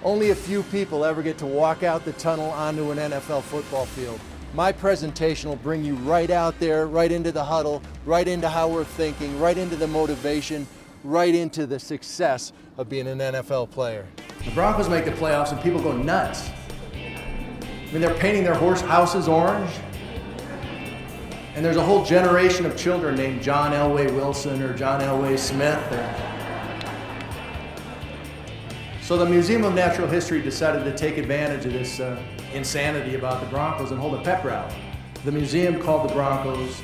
Only a few people ever get to walk out the tunnel onto an NFL football field. My presentation will bring you right out there, right into the huddle, right into how we're thinking, right into the motivation, right into the success of being an NFL player. The Broncos make the playoffs and people go nuts. I mean, they're painting their horse houses orange. And there's a whole generation of children named John Elway Wilson or John Elway Smith. So the Museum of Natural History decided to take advantage of this insanity about the Broncos and hold a pep rally. The museum called the Broncos,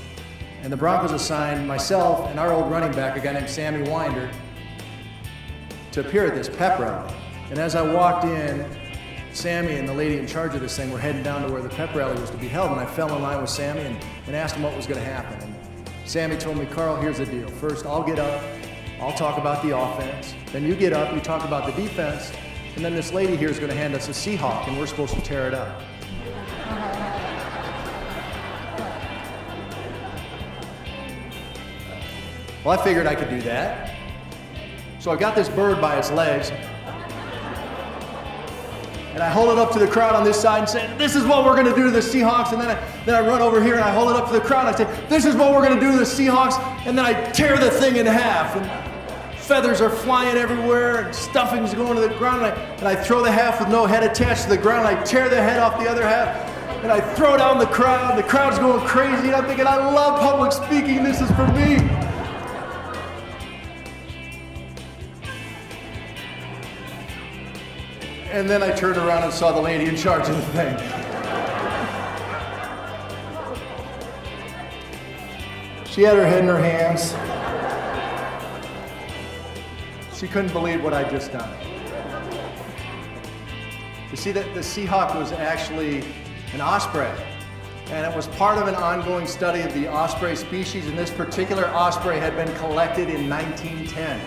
and the Broncos assigned myself and our old running back, a guy named Sammy Winder, to appear at this pep rally. And as I walked in, Sammy and the lady in charge of this thing were heading down to where the pep rally was to be held, and I fell in line with Sammy and asked him what was going to happen. And Sammy told me, Karl, here's the deal. First, I'll get up, I'll talk about the offense, then you get up, you talk about the defense, and then this lady here is going to hand us a Seahawk, and we're supposed to tear it up. Well, I figured I could do that. So I got this bird by its legs, and I hold it up to the crowd on this side and say, this is what we're going to do to the Seahawks. And then I run over here and I hold it up to the crowd and I say, this is what we're going to do to the Seahawks. And then I tear the thing in half. And feathers are flying everywhere and stuffing's going to the ground. And I throw the half with no head attached to the ground. And I tear the head off the other half. And I throw it out in the crowd. The crowd's going crazy. And I'm thinking, I love public speaking. This is for me. And then I turned around and saw the lady in charge of the thing. She had her head in her hands. She couldn't believe what I'd just done. You see, that the Seahawk was actually an osprey, and it was part of an ongoing study of the osprey species, and this particular osprey had been collected in 1910.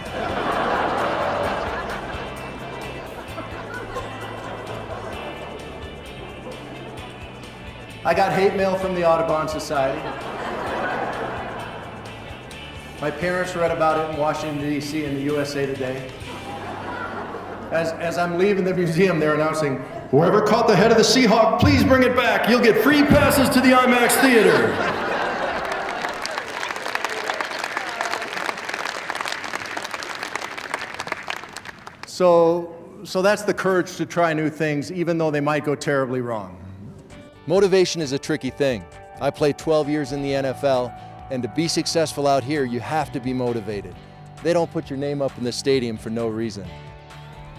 I got hate mail from the Audubon Society. My parents read about it in Washington, D.C. and the USA Today. As I'm leaving the museum, they're announcing, whoever caught the head of the Seahawk, please bring it back. You'll get free passes to the IMAX theater. So that's the courage to try new things, even though they might go terribly wrong. Motivation is a tricky thing. I played 12 years in the NFL, and to be successful out here, you have to be motivated. They don't put your name up in the stadium for no reason.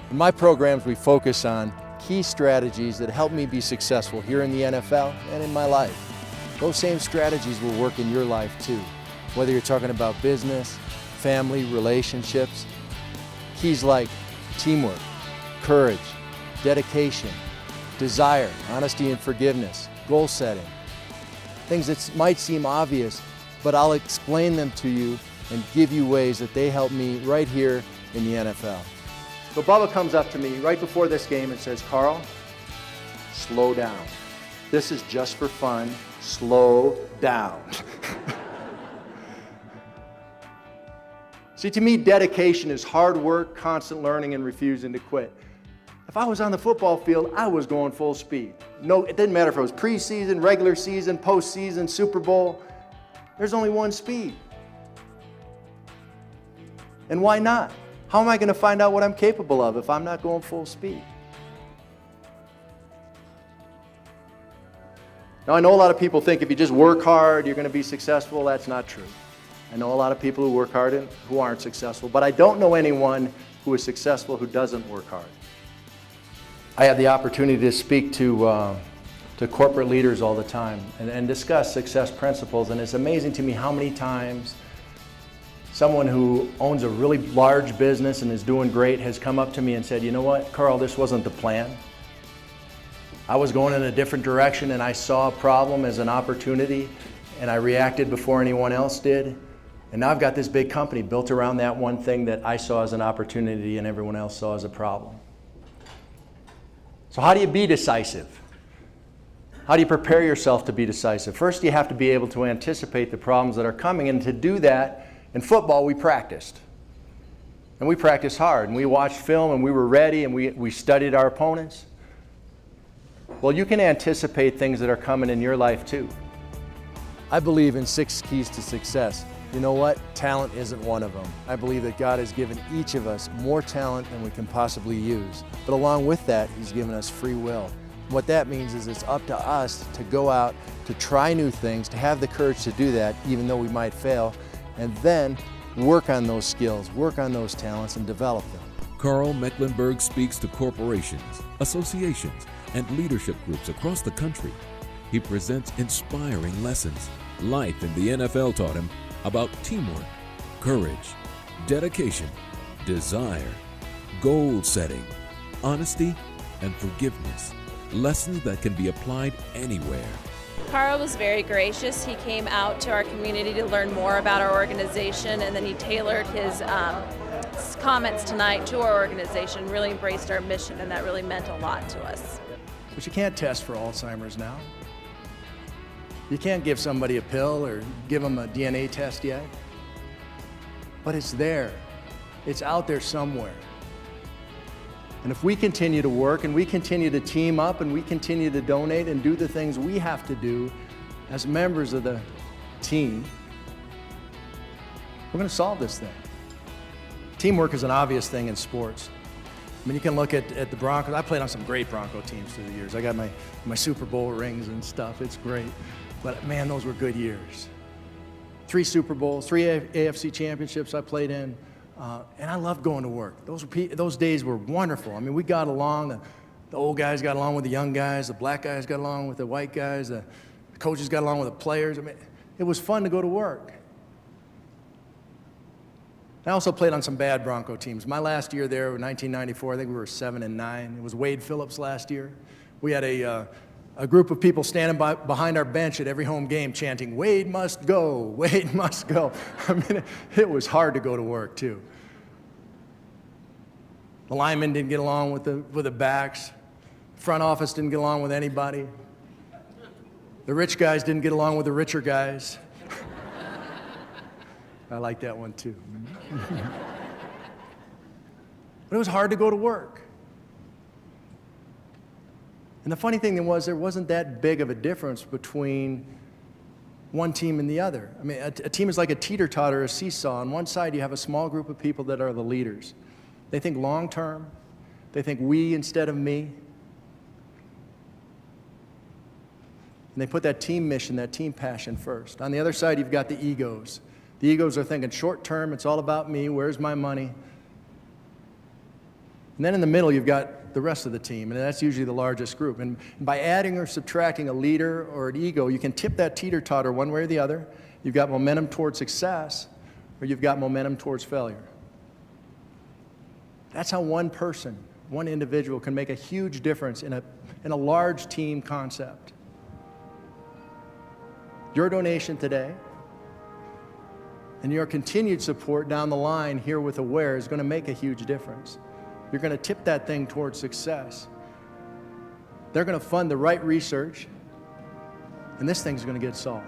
In my programs, we focus on key strategies that help me be successful here in the NFL and in my life. Those same strategies will work in your life too, whether you're talking about business, family, relationships. Keys like teamwork, courage, dedication, desire, honesty and forgiveness, goal setting. Things that might seem obvious, but I'll explain them to you and give you ways that they help me right here in the NFL. So Bubba comes up to me right before this game and says, Karl, slow down. This is just for fun. Slow down. See, to me, dedication is hard work, constant learning, and refusing to quit. If I was on the football field, I was going full speed. No, it didn't matter if it was preseason, regular season, postseason, Super Bowl. There's only one speed. And why not? How am I going to find out what I'm capable of if I'm not going full speed? Now, I know a lot of people think if you just work hard, you're going to be successful. That's not true. I know a lot of people who work hard and who aren't successful, but I don't know anyone who is successful who doesn't work hard. I have the opportunity to speak to corporate leaders all the time and discuss success principles, and it's amazing to me how many times someone who owns a really large business and is doing great has come up to me and said, you know what, Karl, this wasn't the plan. I was going in a different direction and I saw a problem as an opportunity and I reacted before anyone else did. And now I've got this big company built around that one thing that I saw as an opportunity and everyone else saw as a problem. So how do you be decisive? How do you prepare yourself to be decisive? First, you have to be able to anticipate the problems that are coming, and to do that, in football, we practiced. And we practiced hard, and we watched film, and we were ready, and we studied our opponents. Well, you can anticipate things that are coming in your life too. I believe in 6 keys to success. You know what? Talent isn't one of them. I believe that God has given each of us more talent than we can possibly use. But along with that, He's given us free will. What that means is it's up to us to go out, to try new things, to have the courage to do that, even though we might fail, and then work on those skills, work on those talents, and develop them. Karl Mecklenburg speaks to corporations, associations, and leadership groups across the country. He presents inspiring lessons. Life in the NFL taught him about teamwork, courage, dedication, desire, goal setting, honesty, and forgiveness. Lessons that can be applied anywhere. Karl was very gracious. He came out to our community to learn more about our organization, and then he tailored his comments tonight to our organization, really embraced our mission, and that really meant a lot to us. But you can't test for Alzheimer's now. You can't give somebody a pill or give them a DNA test yet. But it's there. It's out there somewhere. And if we continue to work and we continue to team up and we continue to donate and do the things we have to do as members of the team, we're going to solve this thing. Teamwork is an obvious thing in sports. I mean, you can look at the Broncos. I played on some great Bronco teams through the years. I got my Super Bowl rings and stuff. It's great. But man, those were good years. 3 Super Bowls, 3 AFC championships I played in. And I loved going to work. Those days were wonderful. I mean, we got along. The old guys got along with the young guys. The black guys got along with the white guys. The coaches got along with the players. I mean, it was fun to go to work. I also played on some bad Bronco teams. My last year there, 1994, I think we were 7-9. It was Wade Phillips last year. We had a group of people standing behind our bench at every home game chanting, "Wade must go, Wade must go." I mean, it was hard to go to work too. The linemen didn't get along with the backs. Front office didn't get along with anybody. The rich guys didn't get along with the richer guys. I like that one too. But it was hard to go to work. And the funny thing was, there wasn't that big of a difference between one team and the other. I mean, a team is like a teeter-totter, a seesaw. On one side, you have a small group of people that are the leaders. They think long-term. They think we instead of me. And they put that team mission, that team passion first. On the other side, you've got the egos. The egos are thinking short-term, it's all about me, where's my money? And then in the middle, you've got the rest of the team, and that's usually the largest group. And by adding or subtracting a leader or an ego, you can tip that teeter-totter one way or the other. You've got momentum towards success, or you've got momentum towards failure. That's how one person, one individual can make a huge difference in a large team concept. Your donation today and your continued support down the line here with Aware is going to make a huge difference. You're going to tip that thing towards success. They're going to fund the right research, and this thing's going to get solved.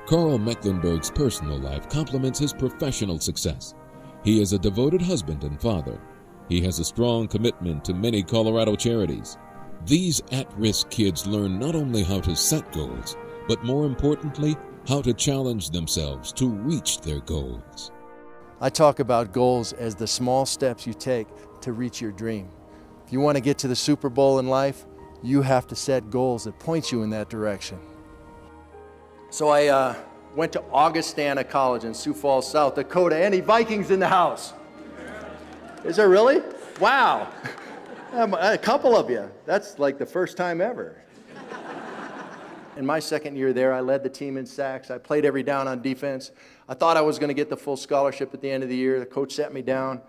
Karl Mecklenburg's personal life complements his professional success. He is a devoted husband and father. He has a strong commitment to many Colorado charities. These at-risk kids learn not only how to set goals, but more importantly, how to challenge themselves to reach their goals. I talk about goals as the small steps you take to reach your dream. If you want to get to the Super Bowl in life, you have to set goals that point you in that direction. So I went to Augustana College in Sioux Falls, South Dakota. Any Vikings in the house? Is there really? Wow. A couple of you. That's like the first time ever. In my second year there, I led the team in sacks. I played every down on defense. I thought I was going to get the full scholarship at the end of the year. The coach sat me down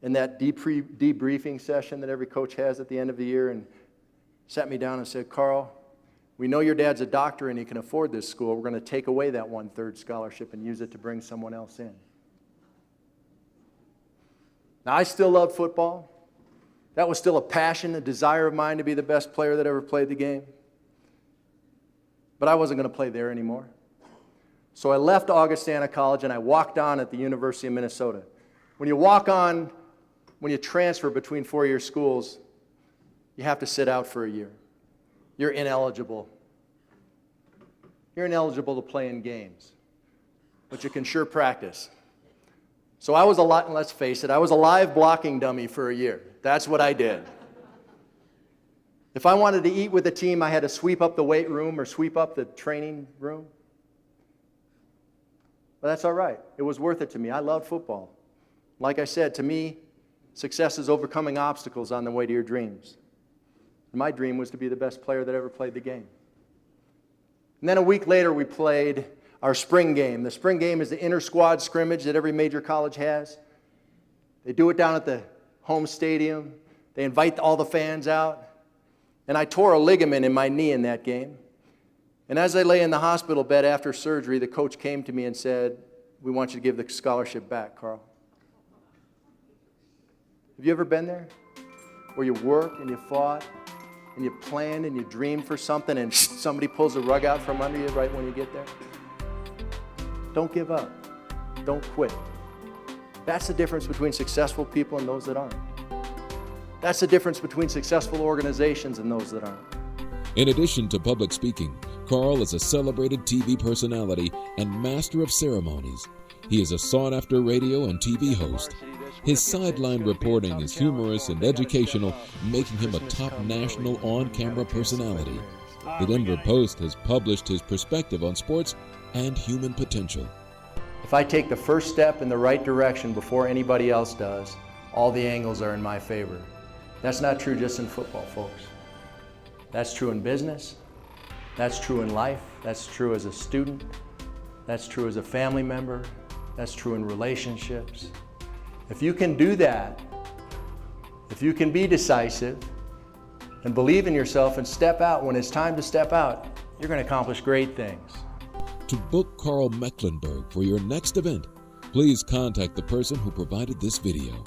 in that debriefing session that every coach has at the end of the year and sat me down and said, "Karl, we know your dad's a doctor and he can afford this school. We're going to take away that 1/3 scholarship and use it to bring someone else in." Now, I still loved football. That was still a passion, a desire of mine to be the best player that ever played the game. But I wasn't going to play there anymore. So I left Augustana College and I walked on at the University of Minnesota. When you walk on, when you transfer between four-year schools, you have to sit out for a year. You're ineligible. You're ineligible to play in games, but you can sure practice. So I was let's face it, I was a live blocking dummy for a year. That's what I did. If I wanted to eat with the team, I had to sweep up the weight room or sweep up the training room. But that's all right. It was worth it to me. I loved football. Like I said, to me, success is overcoming obstacles on the way to your dreams. And my dream was to be the best player that ever played the game. And then a week later, we played our spring game. The spring game is the inter-squad scrimmage that every major college has. They do it down at the home stadium. They invite all the fans out. And I tore a ligament in my knee in that game. And as I lay in the hospital bed after surgery, the coach came to me and said, "We want you to give the scholarship back, Karl." Have you ever been there? Where you worked and you fought and you planned and you dreamed for something and somebody pulls the rug out from under you right when you get there? Don't give up. Don't quit. That's the difference between successful people and those that aren't. That's the difference between successful organizations and those that aren't. In addition to public speaking, Karl is a celebrated TV personality and master of ceremonies. He is a sought-after radio and TV host. His sideline reporting is humorous and educational, making him a top national on-camera personality. The Denver Post has published his perspective on sports and human potential. If I take the first step in the right direction before anybody else does, all the angles are in my favor. That's not true just in football, folks. That's true in business. That's true in life. That's true as a student. That's true as a family member. That's true in relationships. If you can do that, if you can be decisive and believe in yourself and step out when it's time to step out, you're going to accomplish great things. To book Karl Mecklenburg for your next event, please contact the person who provided this video.